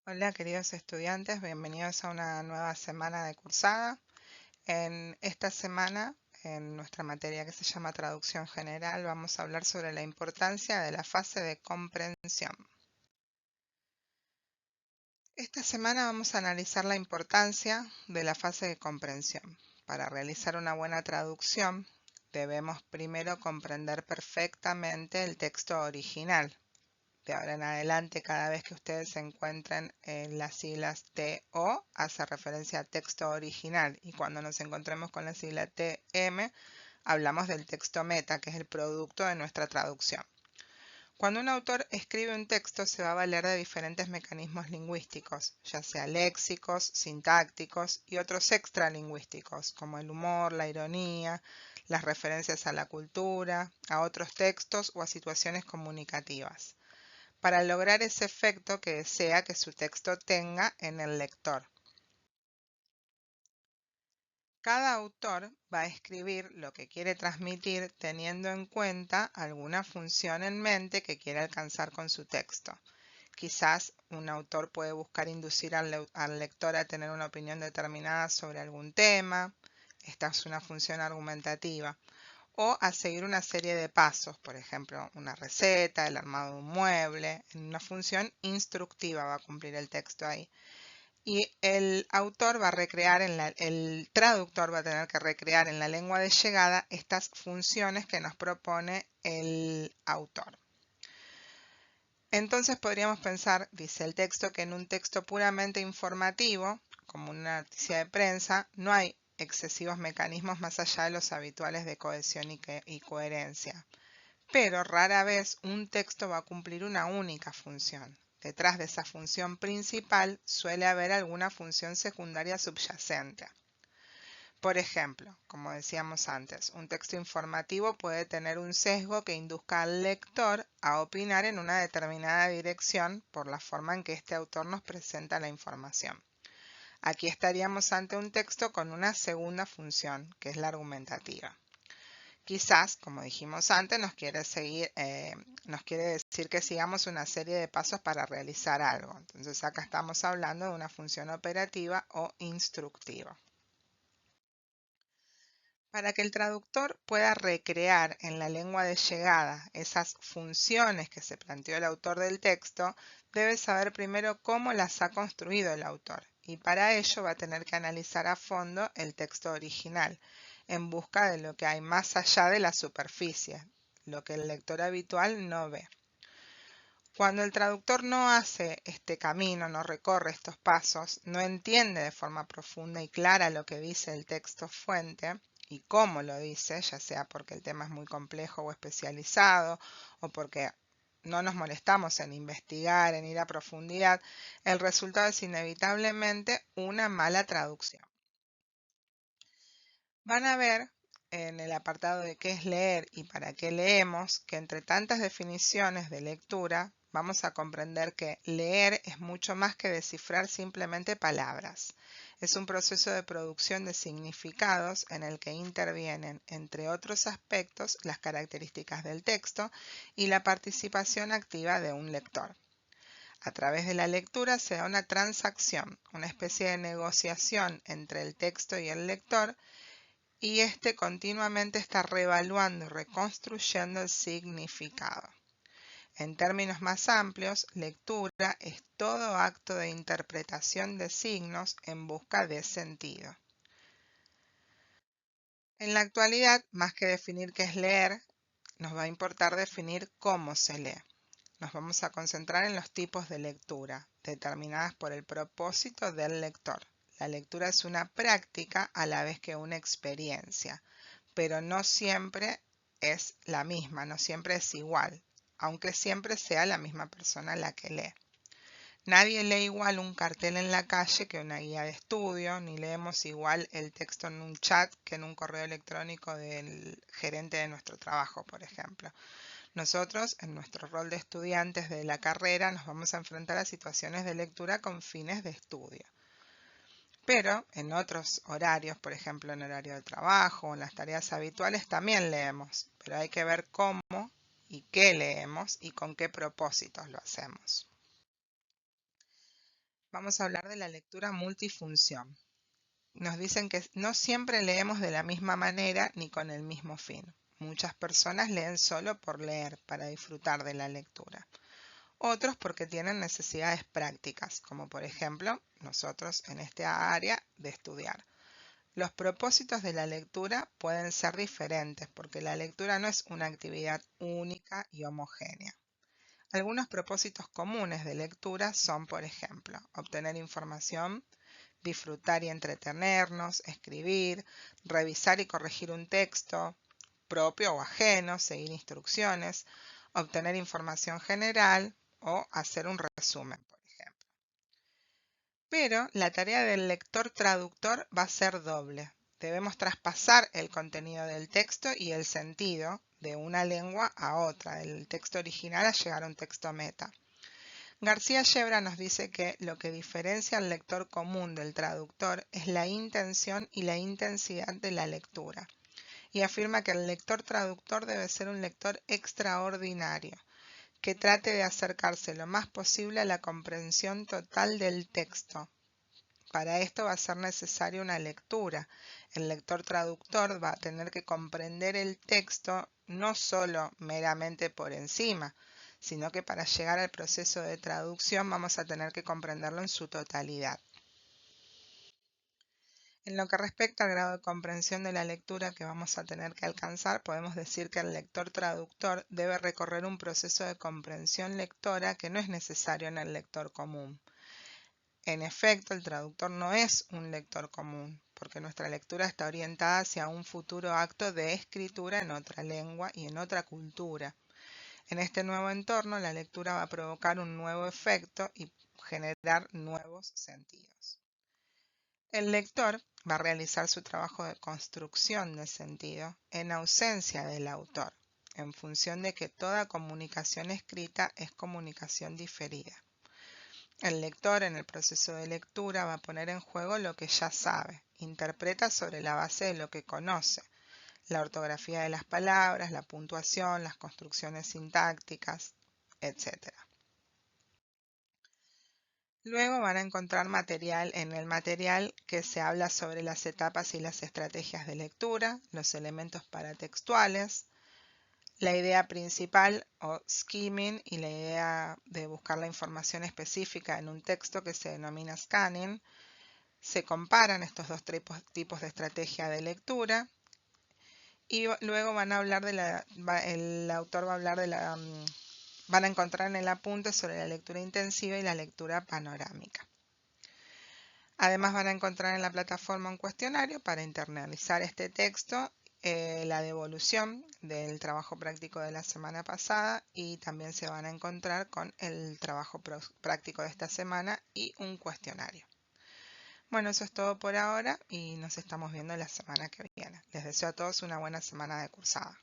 Hola queridos estudiantes, bienvenidos a una nueva semana de cursada. En esta semana, en nuestra materia que se llama Traducción General, vamos a hablar sobre la importancia de la fase de comprensión. Esta semana vamos a analizar la importancia de la fase de comprensión. Para realizar una buena traducción, debemos primero comprender perfectamente el texto original. De ahora en adelante, cada vez que ustedes se encuentren en las siglas TO, hace referencia a texto original. Y cuando nos encontremos con la sigla TM, hablamos del texto meta, que es el producto de nuestra traducción. Cuando un autor escribe un texto, se va a valer de diferentes mecanismos lingüísticos, ya sea léxicos, sintácticos y otros extralingüísticos, como el humor, la ironía, las referencias a la cultura, a otros textos o a situaciones comunicativas, para lograr ese efecto que desea que su texto tenga en el lector. Cada autor va a escribir lo que quiere transmitir teniendo en cuenta alguna función en mente que quiere alcanzar con su texto. Quizás un autor puede buscar inducir al lector a tener una opinión determinada sobre algún tema. Esta es una función argumentativa. O a seguir una serie de pasos, por ejemplo, una receta, el armado de un mueble. En una función instructiva va a cumplir el texto ahí. Y el autor va a recrear, el traductor va a tener que recrear en la lengua de llegada estas funciones que nos propone el autor. Entonces podríamos pensar, dice el texto, que en un texto puramente informativo, como una noticia de prensa, no hay excesivos mecanismos más allá de los habituales de cohesión y coherencia. Pero rara vez un texto va a cumplir una única función. Detrás de esa función principal suele haber alguna función secundaria subyacente. Por ejemplo, como decíamos antes, un texto informativo puede tener un sesgo que induzca al lector a opinar en una determinada dirección por la forma en que este autor nos presenta la información. Aquí estaríamos ante un texto con una segunda función, que es la argumentativa. Quizás, como dijimos antes, nos quiere decir que sigamos una serie de pasos para realizar algo. Entonces acá estamos hablando de una función operativa o instructiva. Para que el traductor pueda recrear en la lengua de llegada esas funciones que se planteó el autor del texto, debe saber primero cómo las ha construido el autor, y para ello va a tener que analizar a fondo el texto original, en busca de lo que hay más allá de la superficie, lo que el lector habitual no ve. Cuando el traductor no hace este camino, no recorre estos pasos, no entiende de forma profunda y clara lo que dice el texto fuente y cómo lo dice, ya sea porque el tema es muy complejo o especializado, o porque no nos molestamos en investigar, en ir a profundidad, el resultado es inevitablemente una mala traducción. Van a ver en el apartado de qué es leer y para qué leemos que entre tantas definiciones de lectura vamos a comprender que leer es mucho más que descifrar simplemente palabras. Es un proceso de producción de significados en el que intervienen, entre otros aspectos, las características del texto y la participación activa de un lector. A través de la lectura se da una transacción, una especie de negociación entre el texto y el lector, y este continuamente está reevaluando y reconstruyendo el significado. En términos más amplios, lectura es todo acto de interpretación de signos en busca de sentido. En la actualidad, más que definir qué es leer, nos va a importar definir cómo se lee. Nos vamos a concentrar en los tipos de lectura, determinadas por el propósito del lector. La lectura es una práctica a la vez que una experiencia, pero no siempre es la misma, no siempre es igual, aunque siempre sea la misma persona la que lee. Nadie lee igual un cartel en la calle que una guía de estudio, ni leemos igual el texto en un chat que en un correo electrónico del gerente de nuestro trabajo, por ejemplo. Nosotros, en nuestro rol de estudiantes de la carrera, nos vamos a enfrentar a situaciones de lectura con fines de estudio. Pero en otros horarios, por ejemplo en horario de trabajo o en las tareas habituales, también leemos, pero hay que ver cómo y qué leemos y con qué propósitos lo hacemos. vamos a hablar de la lectura multifunción. Nos dicen que no siempre leemos de la misma manera ni con el mismo fin. Muchas personas leen solo por leer, para disfrutar de la lectura. Otros porque tienen necesidades prácticas, como por ejemplo nosotros en esta área de estudiar. Los propósitos de la lectura pueden ser diferentes porque la lectura no es una actividad única y homogénea. Algunos propósitos comunes de lectura son, por ejemplo, obtener información, disfrutar y entretenernos, escribir, revisar y corregir un texto, propio o ajeno, seguir instrucciones, obtener información general o hacer un resumen, por ejemplo. Pero la tarea del lector traductor va a ser doble. Debemos traspasar el contenido del texto y el sentido de una lengua a otra, del texto original a llegar a un texto meta. García Yebra nos dice que lo que diferencia al lector común del traductor es la intención y la intensidad de la lectura, y afirma que el lector traductor debe ser un lector extraordinario, que trate de acercarse lo más posible a la comprensión total del texto. Para esto va a ser necesaria una lectura. El lector traductor va a tener que comprender el texto no solo meramente por encima, sino que para llegar al proceso de traducción vamos a tener que comprenderlo en su totalidad. En lo que respecta al grado de comprensión de la lectura que vamos a tener que alcanzar, podemos decir que el lector traductor debe recorrer un proceso de comprensión lectora que no es necesario en el lector común. En efecto, el traductor no es un lector común, porque nuestra lectura está orientada hacia un futuro acto de escritura en otra lengua y en otra cultura. En este nuevo entorno, la lectura va a provocar un nuevo efecto y generar nuevos sentidos. El lector va a realizar su trabajo de construcción de sentido en ausencia del autor, en función de que toda comunicación escrita es comunicación diferida. El lector en el proceso de lectura va a poner en juego lo que ya sabe, interpreta sobre la base de lo que conoce, la ortografía de las palabras, la puntuación, las construcciones sintácticas, etc. Luego van a encontrar material en el material que se habla sobre las etapas y las estrategias de lectura, los elementos paratextuales, la idea principal o skimming y la idea de buscar la información específica en un texto que se denomina scanning. Se comparan estos dos tipos de estrategia de lectura y luego van a hablar el autor va a hablar van a encontrar en el apunte sobre la lectura intensiva y la lectura panorámica. Además van a encontrar en la plataforma un cuestionario para internalizar este texto, la devolución del trabajo práctico de la semana pasada y también se van a encontrar con el trabajo práctico de esta semana y un cuestionario. Bueno, eso es todo por ahora y nos estamos viendo la semana que viene. Les deseo a todos una buena semana de cursada.